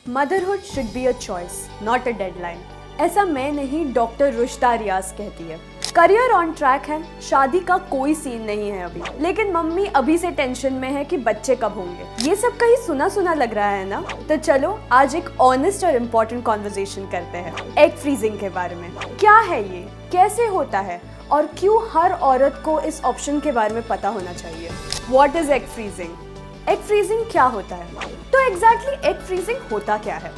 Motherhood should be a choice not a deadline. ऐसा मैं नहीं, डॉक्टर रुश्ता रियाज कहती है। करियर ऑन ट्रैक है, शादी का कोई सीन नहीं है अभी, लेकिन मम्मी अभी से टेंशन में है कि बच्चे कब होंगे। ये सब कहीं सुना सुना लग रहा है ना? तो चलो आज एक ऑनेस्ट और इम्पोर्टेंट कॉन्वर्सेशन करते हैं एग फ्रीजिंग के बारे में। क्या है ये, कैसे होता है और क्यों हर औरत को इस ऑप्शन के बारे में पता होना चाहिए। What is egg freezing? Egg freezing क्या होता है? तो एग्जैक्टली एग फ्रीजिंग होता क्या है?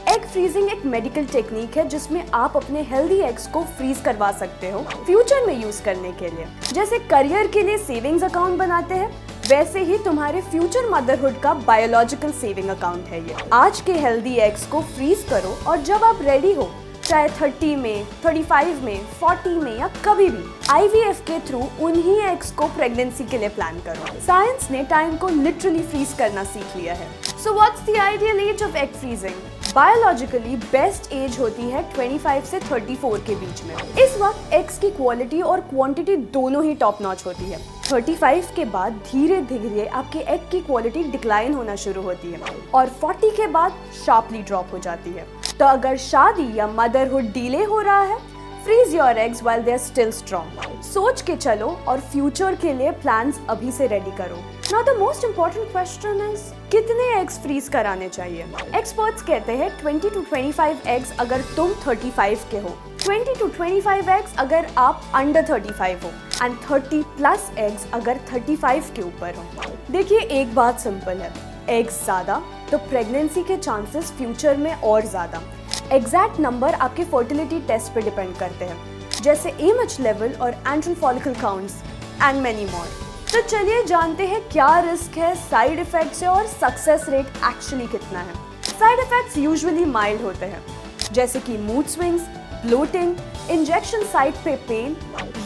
एग फ्रीजिंग एक मेडिकल टेक्निक है जिसमें आप अपने हेल्दी एग्स को फ्रीज करवा सकते हो फ्यूचर में यूज करने के लिए। जैसे करियर के लिए सेविंग्स अकाउंट बनाते हैं, वैसे ही तुम्हारे फ्यूचर मदरहुड का बायोलॉजिकल सेविंग अकाउंट है ये। आज के हेल्दी एग्स को फ्रीज करो और जब आप रेडी हो, चाहे 30 में, 35 में, 40 में या कभी भी, IVF के थ्रू उन्हीं एग्स को प्रेगनेंसी के लिए प्लान करो। साइंस ने टाइम को लिटरली फ्रीज करना सीख लिया है। So what's the ideal age of egg freezing? Biologically best age होती है 25 से 34 के बीच में। इस वक्त एग्स की क्वालिटी और क्वांटिटी दोनों ही टॉप नॉच होती है। 35 के बाद धीरे धीरे आपके एग की क्वालिटी डिक्लाइन होना शुरू होती है और 40 के बाद शार्पली ड्रॉप हो जाती है। तो अगर शादी या मदरहुड डिले हो रहा है, freeze your eggs while they are still strong. सोच के चलो और फ्यूचर के लिए प्लान्स अभी से रेडी करो। Now the most important question is, कितने एग्स फ्रीज कराने चाहिए? एक्सपर्ट्स कहते हैं 20 to 25 एग्स अगर तुम 35 के हो, 20 to 25 एग्स अगर आप अंडर 35 हो एंड 30+ एग्स अगर 35 के ऊपर हो। देखिए एक बात सिंपल है, एग्स ज्यादा तो प्रेगनेंसी के चांसेस फ्यूचर में और ज्यादा। एग्जैक्ट नंबर आपके फर्टिलिटी टेस्ट पे डिपेंड करते हैं, जैसे AMH लेवल और antral follicle counts and many more. तो चलिए जानते हैं क्या रिस्क है, साइड इफेक्ट्स है और सक्सेस रेट एक्चुअली कितना है। साइड इफेक्ट्स यूजुअली माइल्ड होते हैं, जैसे कि mood swings, bloating, injection site पे पेन।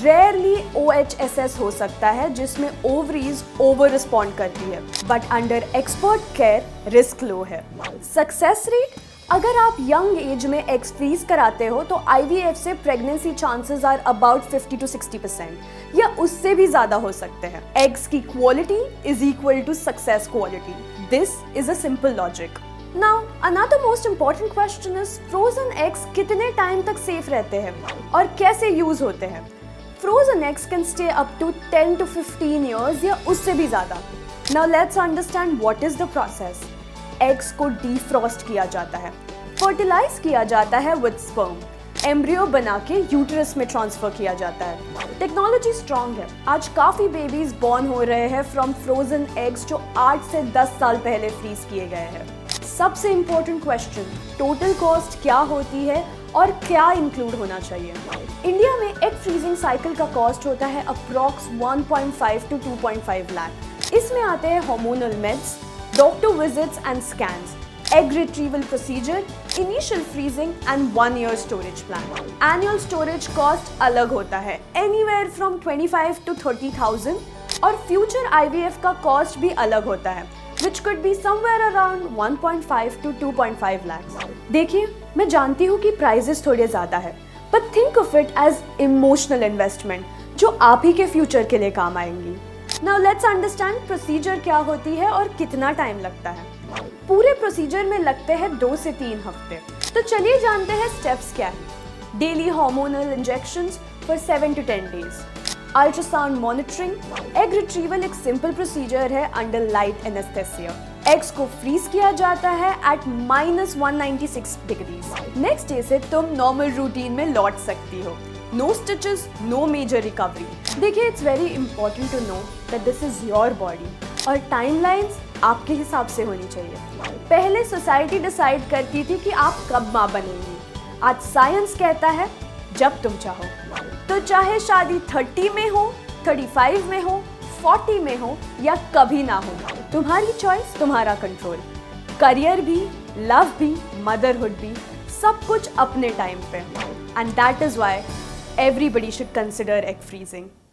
रेयरली OHSS हो सकता है जिसमें ओवरीज ओवर रिस्पॉन्ड करती है, but under expert care risk low है। सक्सेस रेट, अगर आप यंग एज में एग्स फ्रीज कराते हो तो IVF से pregnancy chances are about 50 to 60% या उससे भी ज्यादा हो सकते हैं। एग्स की quality is equal to success quality. This is a simple logic. Now another most important question is, frozen eggs कितने टाइम तक सेफ रहते हैं और कैसे यूज होते हैं? Frozen eggs can stay up to 10 to 15 years या उससे भी ज्यादा। Now let's understand what is the process. Eggs को डीफ्रॉस्ट किया जाता है, फर्टिलाइज किया जाता है विद स्पर्म, एम्ब्रियो बना के यूट्रस में ट्रांसफर किया जाता है। टेक्नोलॉजी स्ट्रॉन्ग है, आज काफी बेबीज बॉर्न हो रहे हैं फ्रॉम फ्रोजन एग्स जो 8 से 10 साल पहले फ्रीज किए गए हैं। सबसे इम्पोर्टेंट क्वेश्चन, टोटल कॉस्ट क्या होती है और क्या इंक्लूड होना चाहिए? इंडिया में एग फ्रीजिंग साइकिल का कॉस्ट होता है अप्रॉक्स 1.5 to 2.5 लाख। इसमें आते हैं hormonal meds, doctor visits and scans, egg retrieval procedure, initial freezing and 1 year storage plan. Annual storage cost अलग होता है, anywhere from 25 to 30,000 और future IVF का cost भी अलग होता है, which could be somewhere around 1.5 to 2.5 lakhs. देखिए, मैं जानती हूँ कि प्राइजेस थोड़े ज़्यादा है, but think of it as emotional investment जो आप ही के फ्यूचर के लिए काम आएंगी। Now let's understand प्रोसीजर क्या होती है और कितना टाइम लगता है। पूरे प्रोसीजर में लगते हैं 2 से 3 हफ्ते। तो चलिए जानते हैं स्टेप्स क्या है। Daily hormonal injections for 7 to 10 days, ultrasound monitoring, egg retrieval एक सिंपल प्रोसीजर है अंडर लाइट एनेस्थेसिया। एग्स को फ्रीज किया जाता है एट -196 डिग्रीज। नेक्स्ट डे से तुम नॉर्मल रूटीन में लौट सकती हो। No stitches, no major recovery. देखिए, it's very important to know that this is your body और टाइमलाइंस आपके हिसाब से होनी चाहिए। पहले सोसाइटी डिसाइड करती थी कि आप कब माँ बनेंगी, आज साइंस कहता है जब तुम चाहो। तो चाहे शादी 30 में हो, 35 में हो, 40 में हो या कभी ना हो, तुम्हारी चॉइस, तुम्हारा कंट्रोल। करियर भी, लव भी, मदरहुड भी, सब कुछ अपने टाइम पे। And that is why everybody should consider egg freezing.